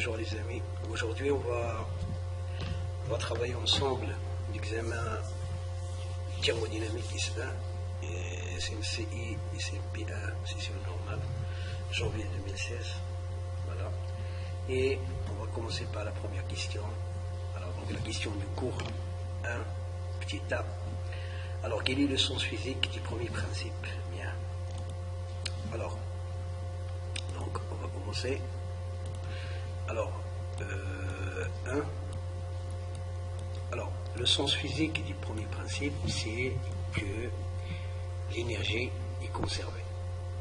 Bonjour les amis. Aujourd'hui on va travailler ensemble l'examen thermodynamique IS1 et SMCI et SMP1 session normale janvier 2016. Voilà. Et on va commencer par la première question. Alors donc la question du cours 1 petit a. Alors quel est le sens physique du premier principe? Bien. Alors donc on va commencer. Alors, 1. Alors, le sens physique du premier principe, c'est que l'énergie est conservée.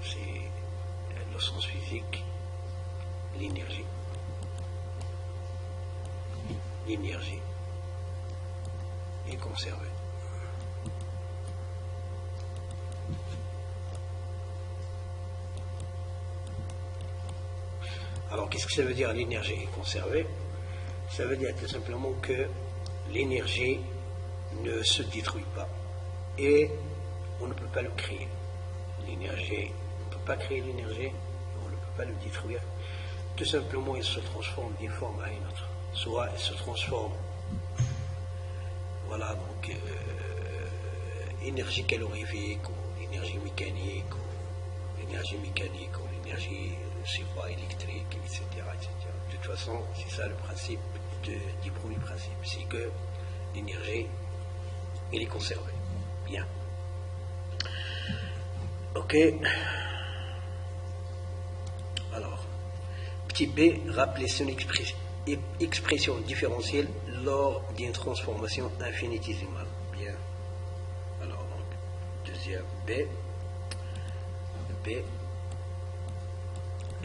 C'est le sens physique, l'énergie. L'énergie est conservée. Alors, qu'est-ce que ça veut dire l'énergie est conservée? Ça veut dire tout simplement que l'énergie ne se détruit pas et on ne peut pas le créer. L'énergie, on ne peut pas créer l'énergie, on ne peut pas le détruire. Tout simplement, il se transforme d'une forme à une autre. Soit il se transforme, voilà, donc énergie calorifique, ou énergie mécanique, ou l'énergie c'est pas électrique, etc., etc. De toute façon, c'est ça le principe du premier principe, c'est que l'énergie, elle est conservée. Bien. Ok. Alors, petit b, rappeler son expression différentielle lors d'une transformation infinitésimale. Bien. Alors, donc, deuxième b.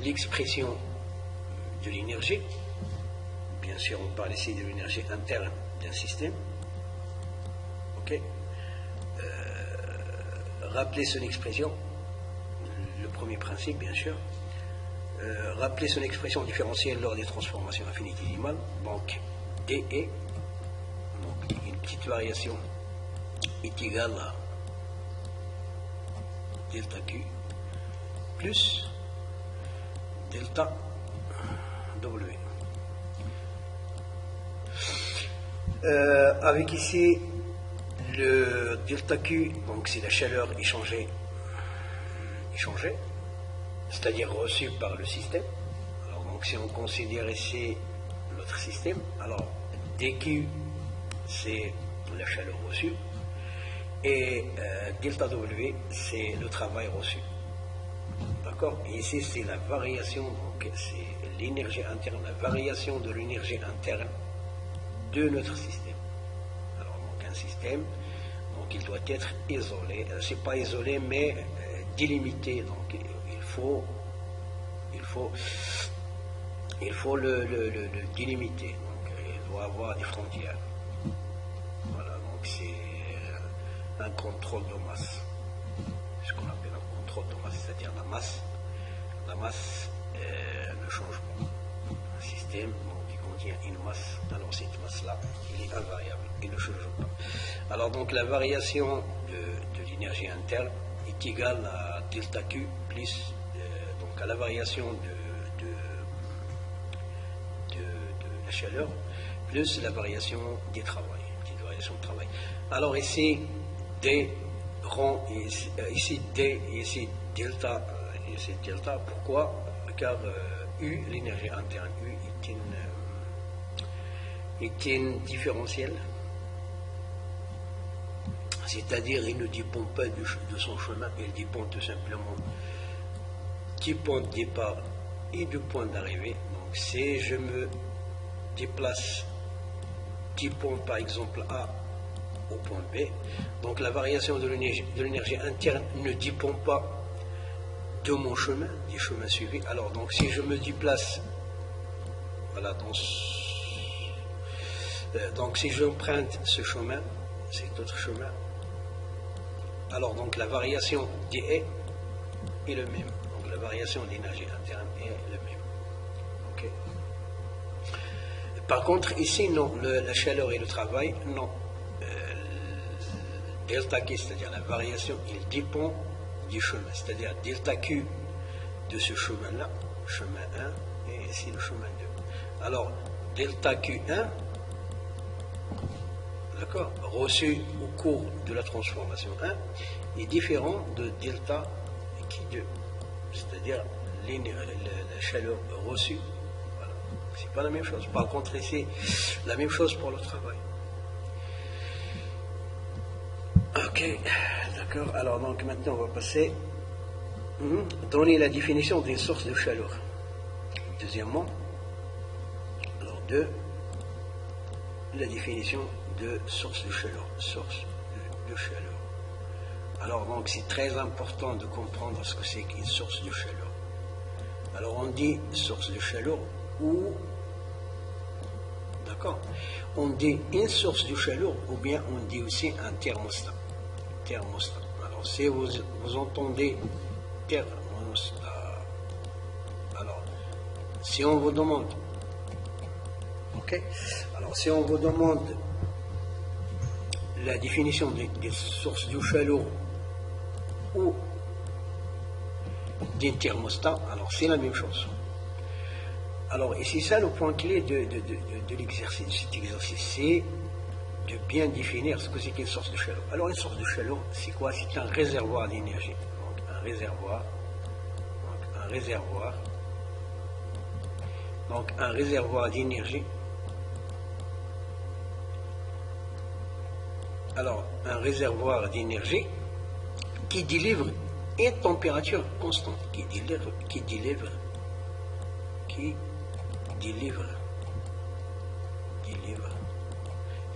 L'expression de l'énergie, bien sûr on parle ici de l'énergie interne d'un système, ok, rappeler son expression, le premier principe bien sûr, rappeler son expression différentielle lors des transformations infinitésimales, donc dE, donc une petite variation est égale à delta Q plus delta W. Avec ici le delta Q, donc c'est la chaleur échangée, c'est-à-dire reçue par le système. Alors donc si on considère ici notre système, alors dQ c'est la chaleur reçue et delta W c'est le travail reçu. D'accord? Et ici, c'est la variation, donc c'est l'énergie interne, la variation de l'énergie interne de notre système. Alors, donc un système, donc il doit être isolé, c'est pas isolé, mais délimité. Donc il faut le délimiter. Donc il doit avoir des frontières. Voilà, donc c'est un contrôle de masse. Ce qu'on appelle un contrôle de masse, c'est-à-dire la masse ne change pas. Un système qui contient une masse, alors cette masse-là, elle est invariable, elle ne change pas. Alors donc la variation de l'énergie interne est égale à delta Q plus, donc à la variation de la chaleur plus la variation des travail, petite variation de travail. Alors ici, D rond, ici D et ici delta, pourquoi? Car U, l'énergie interne U est une différentielle, c'est-à-dire il ne dépend pas de son chemin, il dépend tout simplement du point de départ et du point d'arrivée. Donc si je me déplace du point par exemple A au point B, donc la variation de l'énergie interne ne dépend pas de mon chemin, du chemin suivi. Alors donc si je me déplace, voilà, donc si j'emprunte ce chemin, cet autre chemin, alors donc la variation dE est le même. Donc la variation d'énergie interne est le même. Okay. Par contre ici non, la chaleur et le travail, non. Delta Q, c'est-à-dire la variation, il dépend du chemin, c'est-à-dire delta Q de ce chemin-là, chemin 1, et ici le chemin Alors, delta Q1, d'accord, reçu au cours de la transformation 1, est différent de delta Q2, c'est-à-dire la chaleur reçue. Voilà. C'est pas la même chose. Par contre, c'est la même chose pour le travail. Ok, d'accord. Alors donc maintenant on va passer donner la définition d'une source de chaleur. Deuxièmement, alors la définition de source de chaleur. Source de chaleur. Alors donc c'est très important de comprendre ce que c'est qu'une source de chaleur. Alors on dit source de chaleur ou, d'accord, on dit une source de chaleur ou bien on dit aussi un thermostat. Thermostat. Alors si vous entendez thermostat, alors si on vous demande, ok, alors si on vous demande la définition des sources de chaleur ou d'un thermostat, alors c'est la même chose. Alors, et c'est ça le point clé de l'exercice, cet exercice, c'est de bien définir ce que c'est qu'une source de chaleur. Alors, une source de chaleur, c'est quoi? C'est un réservoir d'énergie. Donc, un réservoir. Donc, un réservoir d'énergie. Alors, un réservoir d'énergie qui délivre une température constante, qui délivre,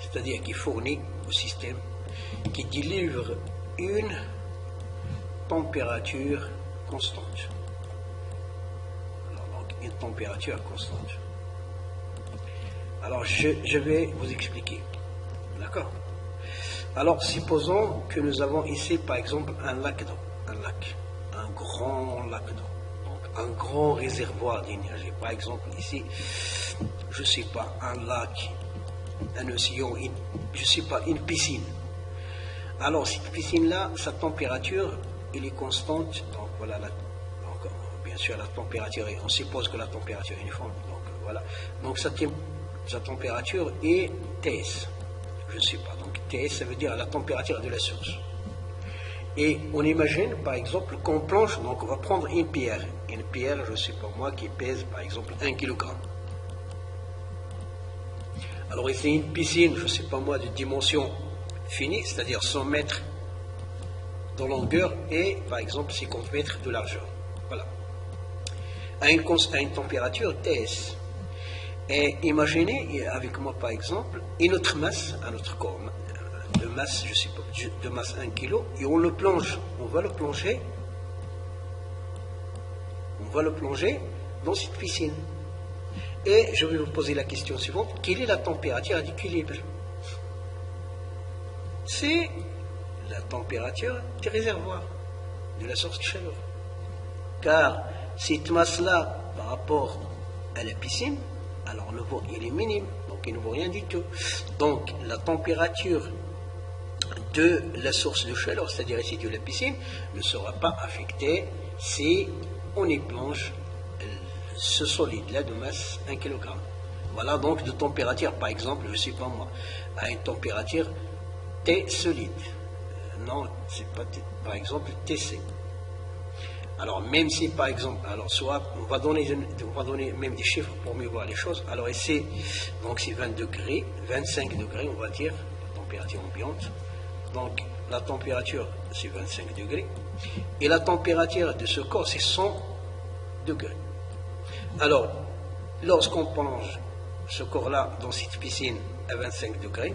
c'est-à-dire qui fournit au système, qui délivre une température constante. Alors, donc, une température constante. Alors, je vais vous expliquer. D'accord? Alors, supposons que nous avons ici, par exemple, un lac d'eau. Un grand lac d'eau. Un grand réservoir d'énergie. Par exemple, ici, je ne sais pas, un lac, un océan, je ne sais pas, une piscine. Alors, cette piscine-là, sa température, elle est constante. Donc, voilà, bien sûr, la température, on suppose que la température est uniforme. Donc, voilà. Donc, sa température est TS. Je ne sais pas. Donc, TS, ça veut dire la température de la source. Et on imagine, par exemple, qu'on plonge, donc on va prendre une pierre, je ne sais pas moi, qui pèse, par exemple, 1 kg. Alors, c'est une piscine, je ne sais pas moi, de dimension finie, c'est-à-dire 100 mètres de longueur et, par exemple, 50 mètres de largeur. Voilà. À une température TS. Et imaginez, avec moi, par exemple, une autre masse, un autre corps, de masse, je sais pas, de masse 1 kg, et on le plonge, on va le plonger dans cette piscine. Et je vais vous poser la question suivante, quelle est la température d'équilibre? C'est la température du réservoir, de la source de chaleur. Car cette masse-là, par rapport à la piscine, alors le vent, il est minime, donc il ne vaut rien du tout. Donc la température de la source de chaleur, c'est-à-dire ici de la piscine, ne sera pas affectée si on y plonge ce solide-là de masse 1 kg. Voilà donc de température, par exemple, je ne sais pas moi, à une température T solide. Non, c'est pas T, par exemple TC. Alors même si par exemple, alors soit on va donner même des chiffres pour mieux voir les choses. Alors ici, donc c'est 20 degrés, 25 degrés, on va dire, la température ambiante. Donc la température c'est 25 degrés et la température de ce corps c'est 100 degrés. Alors lorsqu'on plonge ce corps-là dans cette piscine à 25 degrés,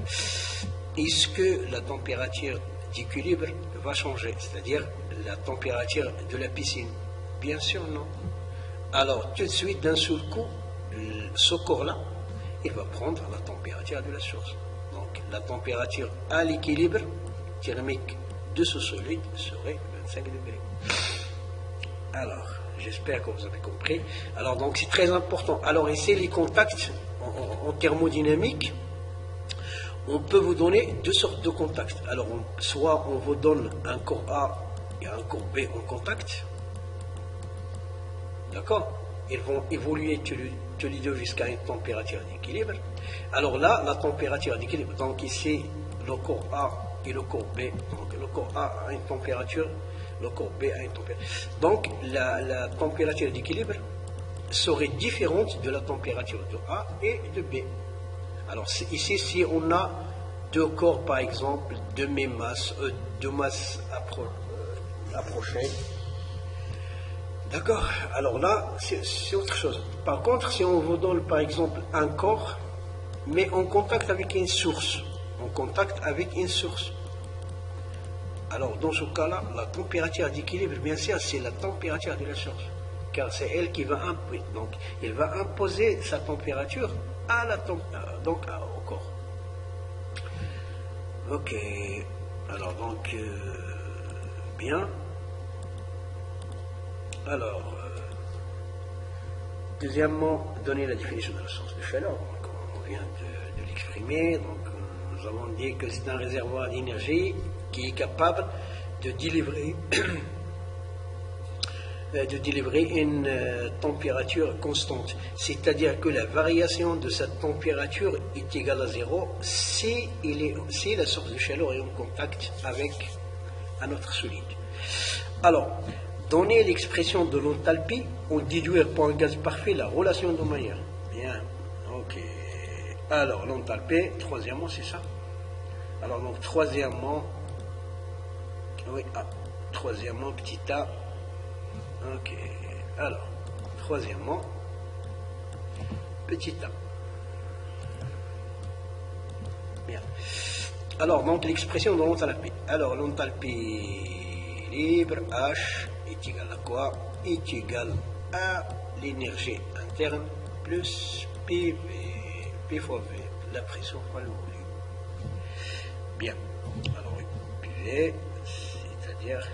est-ce que la température d'équilibre va changer, c'est-à-dire la température de la piscine? Bien sûr non. Alors tout de suite d'un seul coup, ce corps-là, il va prendre la température de la source. Donc la température à l'équilibre thermique de ce solide serait 25 degrés. Alors, j'espère que vous avez compris. Alors donc c'est très important. Alors ici les contacts en thermodynamique, on peut vous donner deux sortes de contacts. Alors soit on vous donne un corps A et un corps B en contact. D'accord? Ils vont évoluer tous tous les deux jusqu'à une température d'équilibre. Alors là, la température d'équilibre, donc ici, le corps A et le corps B. Donc le corps A a une température, le corps B a une température. Donc la température d'équilibre serait différente de la température de A et de B. Alors ici, si on a deux corps, par exemple, de même masse, deux masses approchées, d'accord. Alors là, c'est autre chose. Par contre, si on vous donne, par exemple, un corps, mais en contact avec une source, alors dans ce cas-là, la température d'équilibre, bien sûr, c'est la température de la source, car c'est elle qui va imposer. Donc, elle va imposer sa température à au corps. Ok. Alors donc, bien. Alors, deuxièmement, donner la définition de la source de chaleur. Donc, on vient de l'exprimer. Donc, nous avons dit que c'est un réservoir d'énergie qui est capable de délivrer, une température constante. C'est-à-dire que la variation de cette température est égale à 0 si la source de chaleur est en contact avec un autre solide. Alors, donner l'expression de l'enthalpie, on déduire pour un gaz parfait la relation de Maillard. Bien, ok. Alors, l'enthalpie, troisièmement, c'est ça. Alors, donc, troisièmement, petit a. Ok. Alors, troisièmement, petit a. Bien. Alors, donc, l'expression de l'enthalpie. Alors, l'enthalpie libre, H, est égal à quoi? Est égal à l'énergie interne plus PV, P fois V, la pression fois le volume. Bien, alors PV, c'est-à-dire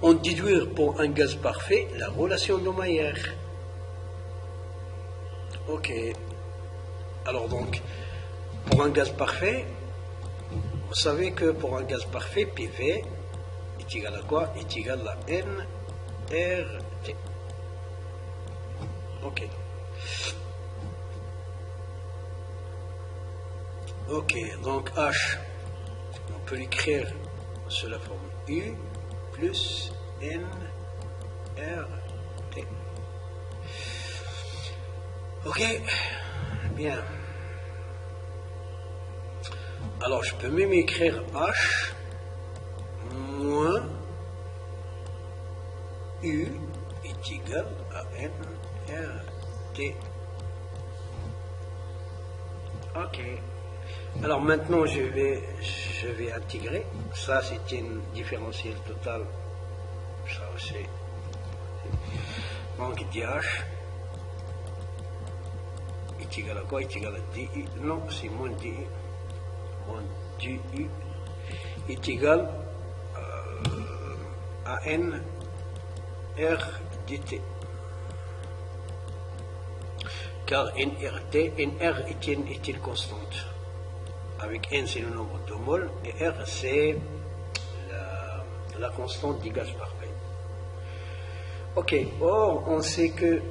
on déduit pour un gaz parfait la relation de Maillard. Ok, alors donc pour un gaz parfait, vous savez que pour un gaz parfait, PV est égal à quoi? Est égal à nRT. Ok. Ok, donc H, on peut l'écrire sous la forme U plus nRT. Ok, bien. Alors, je peux même écrire H moins U est égal à nRT. Ok. Alors maintenant, je vais intégrer. Ça, c'est une différentielle totale. Ça, c'est. Donc, DH est égal à quoi? Est égal à DI. Non, c'est moins DI. Moins DU est égal à N R dt. Car NR est une constante. Avec N, c'est le nombre de moles, et R, c'est la constante du gaz parfait. Ok, or, on sait que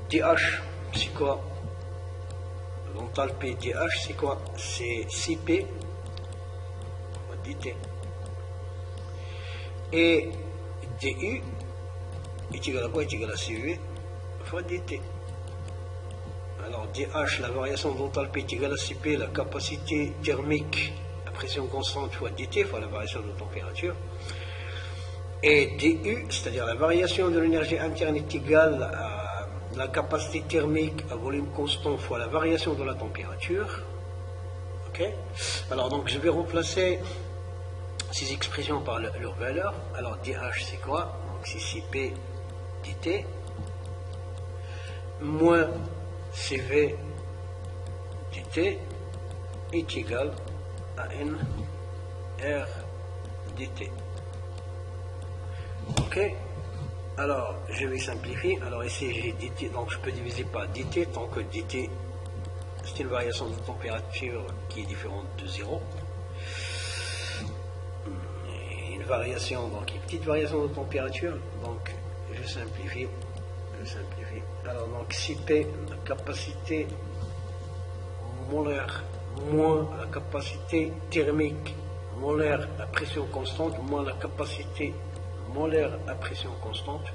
DH, c'est quoi? L'enthalpie DH, c'est quoi? C'est CP dt. Et DU est égal à quoi? Est égal à CU fois dt. Alors DH, la variation d'enthalpie est égale à CP, la capacité thermique, la pression constante fois dt fois la variation de température. Et DU, c'est-à-dire la variation de l'énergie interne est égale à la capacité thermique à volume constant fois la variation de la température. Ok? Alors donc je vais remplacer ces expressions par leur valeur. Alors DH c'est quoi? Donc c'est CP dt moins CV dt est égal à N R dt. Ok, alors je vais simplifier. Alors ici j'ai dt, donc je peux diviser par dt tant que dt c'est une variation de température qui est différente de 0. variation, donc une petite variation de température, donc je simplifie. Alors donc CP, la capacité molaire, moins la capacité thermique molaire à pression constante, moins la capacité molaire à pression constante,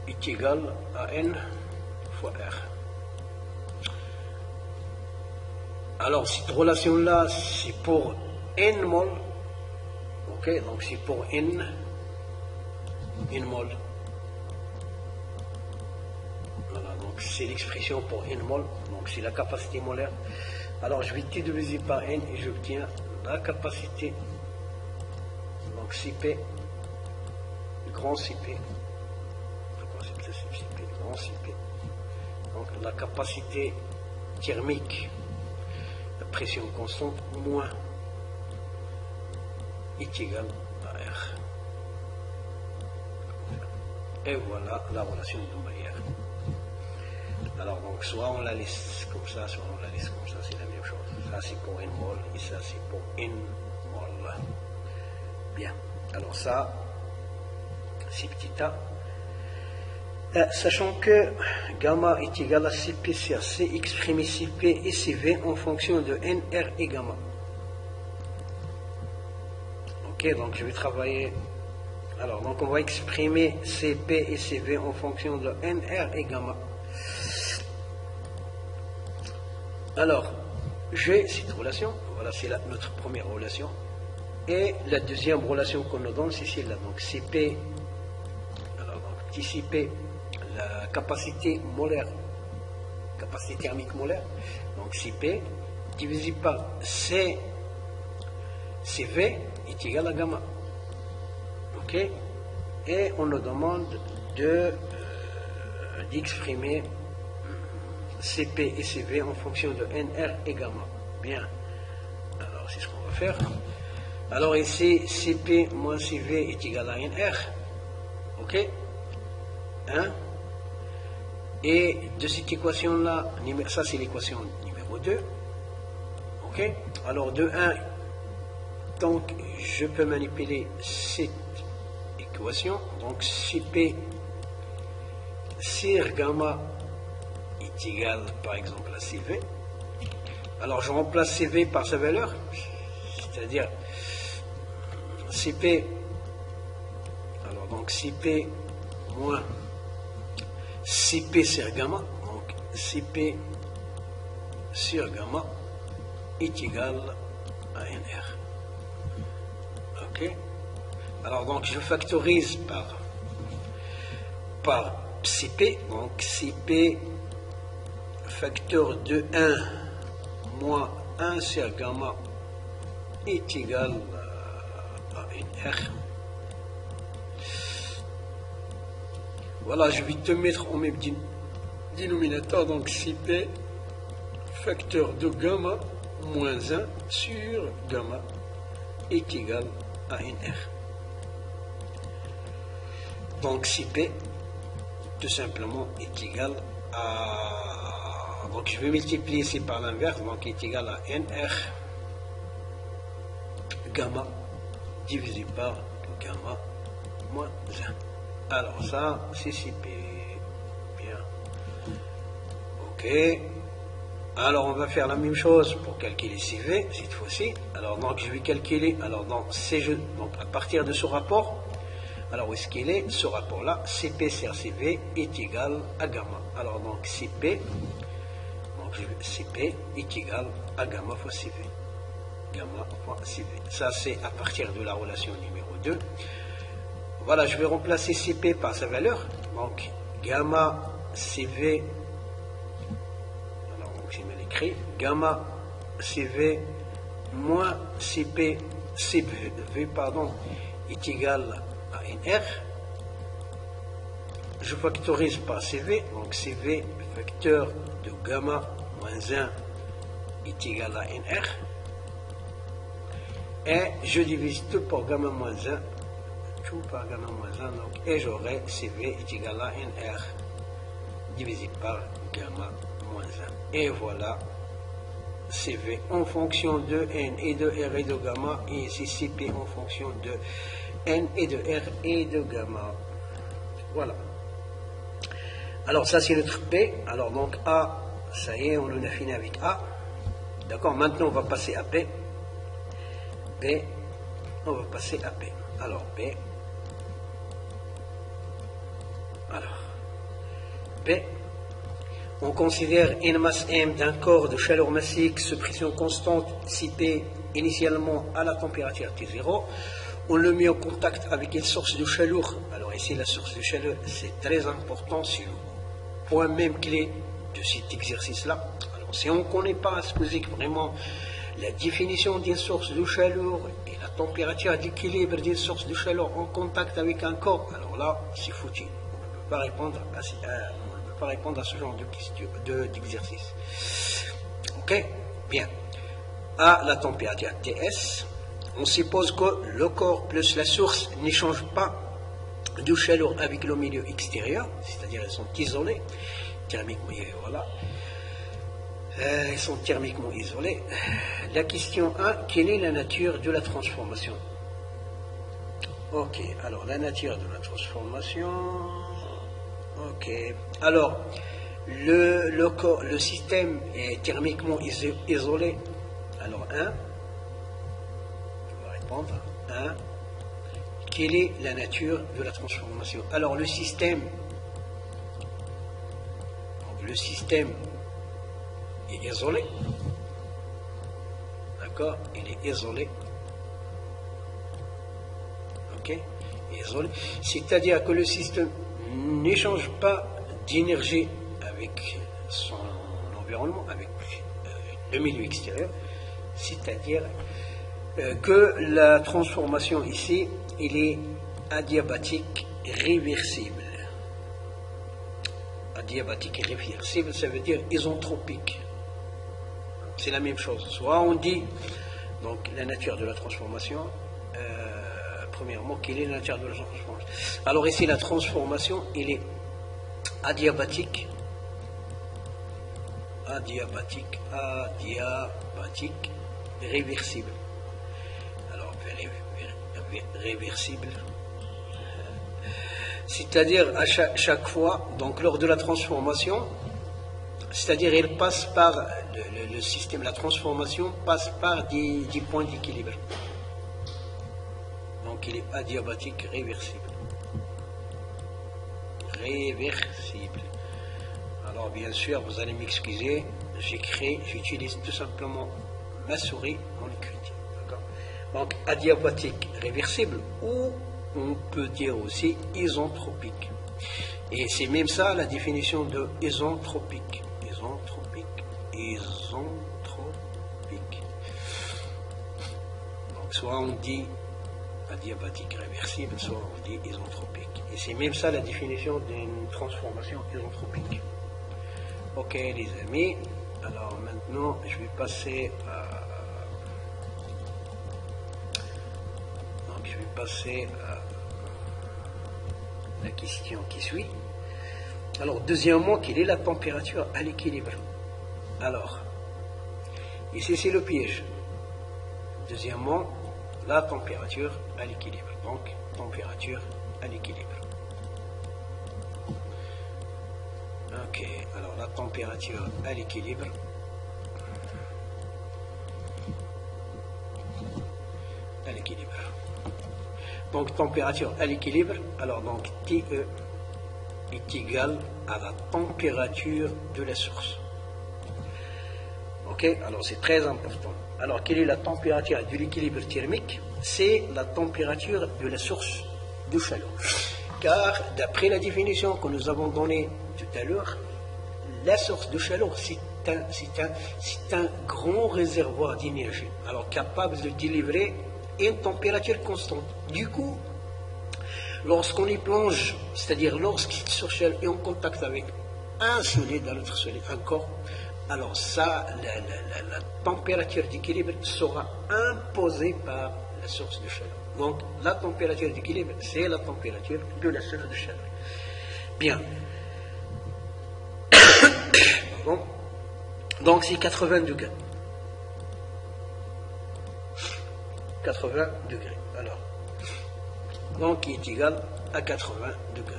est égal à N fois R. Alors cette relation-là, c'est pour N mol. Ok, donc c'est pour N mol. Voilà, donc c'est l'expression pour N mol, donc c'est la capacité molaire. Alors je vais T divisé par N et j'obtiens la capacité, donc CP, grand CP, grand CP, donc la capacité thermique, la pression constante, moins est égal à R. Et voilà la relation de Maillard. Alors donc soit on la laisse comme ça, soit on la laisse comme ça, c'est la même chose. Ça c'est pour N mol et ça c'est pour N mol. Bien, alors ça c'est petit a. Sachant que gamma est égal à Cp sur C, exprimez Cp et Cv en fonction de N, R et gamma. Ok, donc je vais travailler. Alors, donc on va exprimer Cp et Cv en fonction de N, R et gamma. Alors, j'ai cette relation. Voilà, c'est notre première relation. Et la deuxième relation qu'on nous donne, c'est celle-là. Donc, Cp, alors, donc, petit Cp, la capacité molaire, capacité thermique molaire. Donc, Cp divisé par Cv est égal à gamma. Ok, et on nous demande d'exprimer Cp et Cv en fonction de N, R et gamma. Bien, alors c'est ce qu'on va faire. Alors ici, Cp moins Cv est égal à NR. Ok, hein? Et de cette équation-là, ça c'est l'équation numéro 2. Ok, alors de 1, donc je peux manipuler cette équation, donc Cp sur gamma est égal par exemple à Cv. Alors je remplace Cv par sa valeur, c'est-à-dire Cp, alors donc Cp moins Cp sur gamma, donc Cp sur gamma est égal à NR. Ok, alors donc je factorise par Cp, donc Cp facteur de 1 moins 1 sur gamma est égal à NR. Voilà, je vais te mettre au même dénominateur, donc Cp facteur de gamma moins 1 sur gamma est égal à NR. Donc Cp tout simplement est égal à, donc je vais multiplier ici par l'inverse, donc est égal à NR gamma divisé par gamma moins 1. Alors ça c'est Cp. Bien. Ok. Alors on va faire la même chose pour calculer Cv cette fois-ci. Alors donc je vais calculer, alors donc à partir de ce rapport, alors où est-ce qu'il est ce rapport-là? Cp sur Cv est égal à gamma. Alors donc Cp, Cp est égal à gamma fois Cv. Gamma fois Cv. Ça c'est à partir de la relation numéro 2. Voilà, je vais remplacer Cp par sa valeur. Donc gamma Cv, alors donc j'ai mal écrit, gamma Cv moins Cp Cv pardon, est égal à NR. Je factorise par Cv, donc Cv facteur de gamma moins 1 est égal à NR. Et je divise tout par gamma moins 1, tout par gamma moins 1, donc, et j'aurai Cv est égal à NR divisé par gamma moins 1. Et voilà CV en fonction de N et de R et de gamma, et ici CP en fonction de N et de R et de gamma. Voilà. Alors ça c'est notre P. Alors donc A, ça y est, on en a fini avec A. D'accord, maintenant on va passer à B. B, on va passer à B. Alors B. Alors B. On considère une masse M d'un corps de chaleur massique sous pression constante si P initialement à la température T0. On le met en contact avec une source de chaleur. Alors ici la source de chaleur c'est très important, c'est le point même clé de cet exercice-là. Alors si on ne connaît pas vraiment la définition d'une source de chaleur et la température d'équilibre d'une source de chaleur en contact avec un corps, alors là c'est foutu. On ne peut pas répondre à ce genre d'exercice. Ok, bien. À la température TS, on suppose que le corps plus la source n'échangent pas de chaleur avec le milieu extérieur, c'est-à-dire ils sont isolés thermiquement. Voilà. Ils sont thermiquement isolés. La question 1, quelle est la nature de la transformation? Ok, alors la nature de la transformation. Ok, alors le système est thermiquement isolé. Alors 1, on va répondre 1. Quelle est la nature de la transformation? Alors le système est isolé. D'accord, il est isolé. Ok, isolé. C'est-à-dire que le système n'échange pas d'énergie avec son environnement, avec le milieu extérieur, c'est-à-dire que la transformation ici, il est adiabatique réversible. Adiabatique réversible, ça veut dire isentropique. C'est la même chose. Soit on dit, donc la nature de la transformation, premièrement, quelle est la nature de la transformation? Alors ici, la transformation, il est adiabatique, réversible. Alors, réversible, c'est-à-dire à chaque fois, donc lors de la transformation, c'est-à-dire il passe par le système, la transformation passe par des points d'équilibre. Donc il est adiabatique réversible. Alors bien sûr, vous allez m'excuser, j'utilise tout simplement ma souris, mon écriture. Donc adiabatique réversible, ou on peut dire aussi isentropique. Et c'est même ça la définition de isentropique. Donc soit on dit adiabatique réversible, soit on dit isentropique. Et c'est même ça la définition d'une transformation isentropique. Ok les amis, alors maintenant je vais passer à la question qui suit. Alors deuxièmement, quelle est la température à l'équilibre? Alors ici c'est le piège. Deuxièmement, la température à l'équilibre. Donc température à l'équilibre. Ok, alors la température à l'équilibre. Donc température à l'équilibre, alors donc TE est égal à la température de la source. Ok, alors c'est très important. Alors quelle est la température de l'équilibre thermique? C'est la température de la source de chaleur. Car d'après la définition que nous avons donnée tout à l'heure, la source de chaleur c'est un grand réservoir d'énergie, alors capable de délivrer une température constante. Du coup, lorsqu'on y plonge, c'est-à-dire lorsqu'il se est en contact avec un solide, un autre solide, un corps, alors ça, la température d'équilibre sera imposée par la source de chaleur. Donc, la température d'équilibre, c'est la température de la source de chaleur. Bien. Bon. Donc, c'est 80 degrés. 80 degrés. Alors, donc qui est égal à 80 degrés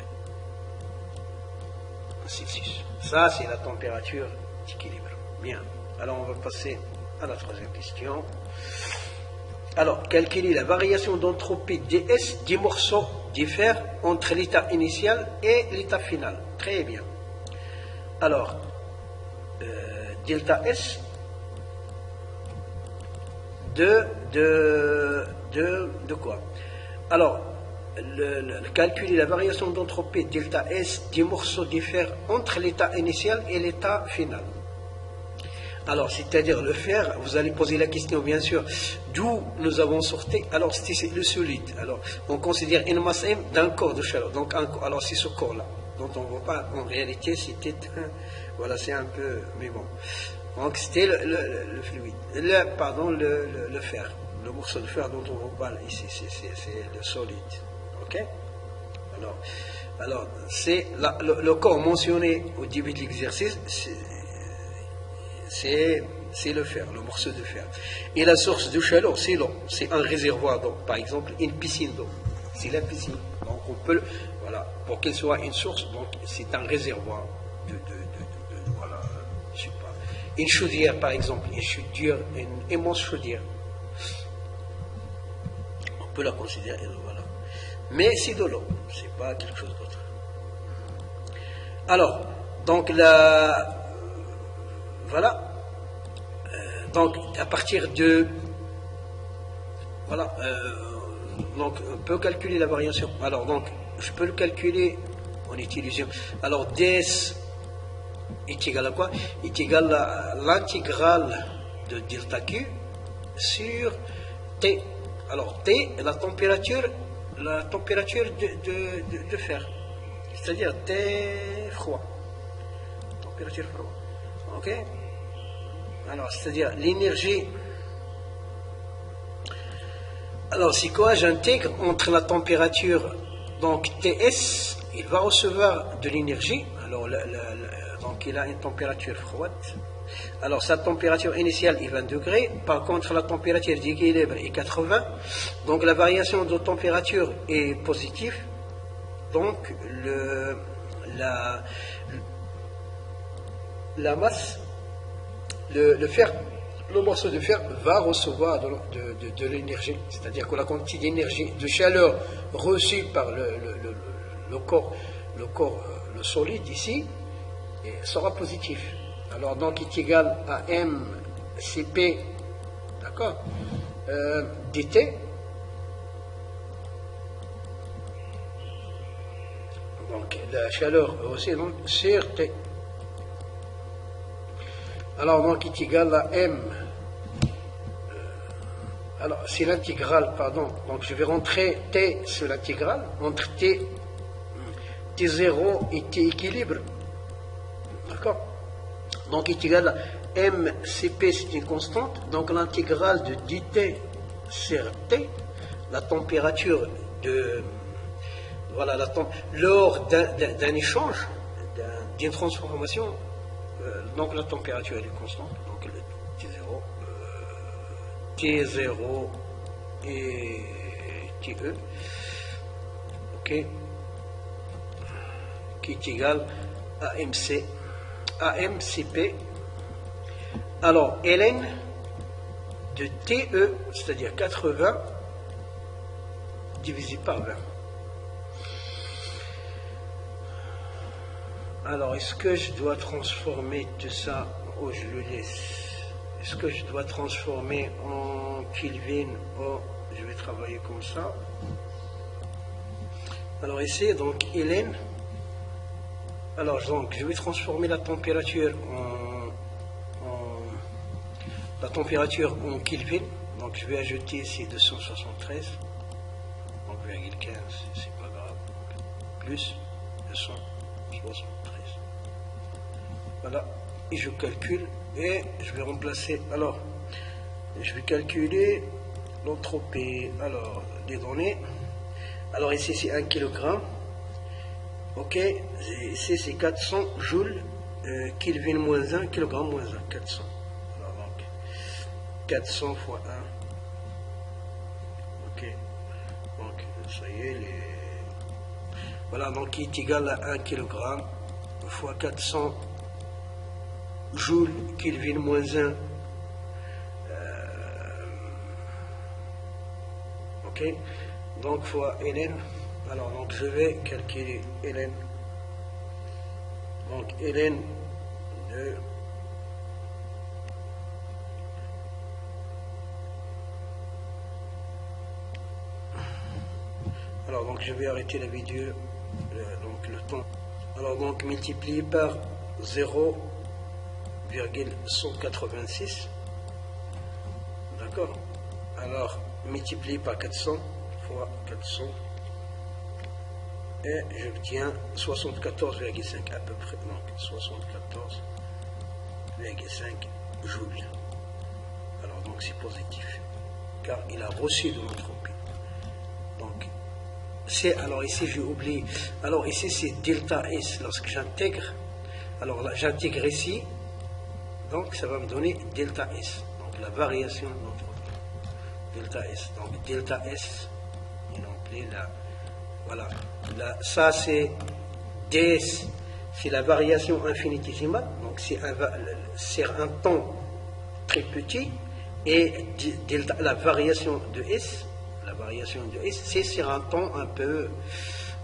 Celsius. Ça, c'est la température d'équilibre. Bien. Alors, on va passer à la troisième question. Alors, calculer la variation d'entropie ds des morceaux diffèrent entre l'état initial et l'état final. Très bien. Alors, delta S de quoi? Alors, calculer la variation d'entropie delta S des morceaux diffèrent entre l'état initial et l'état final. Alors, c'est-à-dire le fer, vous allez poser la question, bien sûr, d'où nous avons sorti. Alors, c'est le solide. Alors, on considère une masse M d'un corps de chaleur. Donc, alors, c'est ce corps-là, dont on ne voit pas. En réalité, c'était, voilà, c'est un peu, mais bon. Donc, c'était le fluide. Pardon, le fer. Le morceau de fer dont on vous parle ici, c'est le solide. OK? Alors c'est le corps mentionné au début de l'exercice, c'est le fer, le morceau de fer. Et la source de chaleur, c'est l'eau. C'est un réservoir d'eau. Par exemple, une piscine d'eau. C'est la piscine. Donc, on peut, voilà, pour qu'elle soit une source, donc c'est un réservoir voilà, je sais pas. Une chaudière, par exemple, une immense chaudière. On peut la considérer, voilà. Mais c'est de l'eau, c'est pas quelque chose d'autre. Alors, donc voilà. Donc, à partir de, voilà, donc on peut calculer la variation. Alors, donc, je peux le calculer en utilisant. Alors, ds est égal à quoi? Est égal à l'intégrale de delta Q sur T. Alors, T est la température de fer. C'est-à-dire T froid. Température froid. OK? Alors, c'est-à-dire l'énergie. Alors, c'est quoi? J'intègre entre la température, donc TS, il va recevoir de l'énergie. Alors, donc il a une température froide. Alors, sa température initiale est 20 degrés. Par contre, la température d'équilibre est 80. Donc, la variation de température est positive. Donc, la masse, le fer, le morceau de fer va recevoir de l'énergie. C'est-à-dire que la quantité d'énergie, de chaleur reçue par le corps, le solide ici, sera positif. Alors, donc, il est égal à mCp, d'accord, dt. Donc, la chaleur aussi, donc, sur T. Alors, donc, il est égal à M. Alors, c'est l'intégrale, pardon. Donc, je vais rentrer T sur l'intégrale, entre T0 et T équilibre. D'accord? Donc, il est égal à mCp, c'est une constante. Donc, l'intégrale de dt sur T, la température de... Voilà, lors d'un échange, d'une transformation, donc la température est constante. Donc, le T0 et TE, OK, qui est égal à mCp. Alors, ln de TE, c'est-à-dire 80, divisé par 20. Alors, est-ce que je dois transformer tout ça, ou je le laisse? Est-ce que je dois transformer en Kelvin, ou je vais travailler comme ça? Alors ici, donc, ln. Alors, donc, je vais transformer la température en Kelvin. Donc, je vais ajouter ici 273, donc 0,15, c'est pas grave, plus 273. Voilà, et je calcule, et je vais remplacer, alors, je vais calculer l'entropie, alors, des données. Alors, ici, c'est 1 kg. OK, ici c'est 400 joules, Kelvin moins 1, kg moins 1, 400. Alors donc, 400 fois Ça y est, voilà, donc qui est égal à 1 kg fois 400 joules Kelvin moins 1. Ok, donc fois Ln. Alors, donc je vais calculer Ln. Donc Ln de alors donc je vais arrêter la vidéo, donc le temps. Alors donc multiplié par 0,186, d'accord. Alors multiplié par 400 fois 400 et j'obtiens 74,5 à peu près, donc 74,5 joules. Alors donc c'est positif car il a reçu de l'entropie. Donc alors ici j'ai oublié, alors ici c'est delta S lorsque j'intègre, alors là j'intègre ici, donc ça va me donner delta S, donc la variation d'entropie, delta S, donc delta S, et donc là, voilà, là, ça c'est ds, c'est la variation infinitésimale, donc c'est un temps très petit, et delta, la variation de S, c'est sur un temps un peu,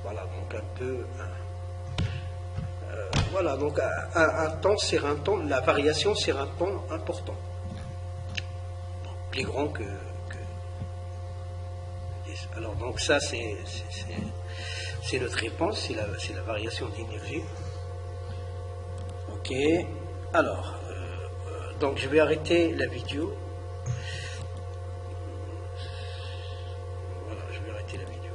voilà, donc un peu, voilà, donc un temps sur un temps, la variation sur un temps important, donc, plus grand que S. Alors donc ça c'est notre réponse, c'est la variation d'énergie. Ok, alors, donc je vais arrêter la vidéo. Voilà, je vais arrêter la vidéo.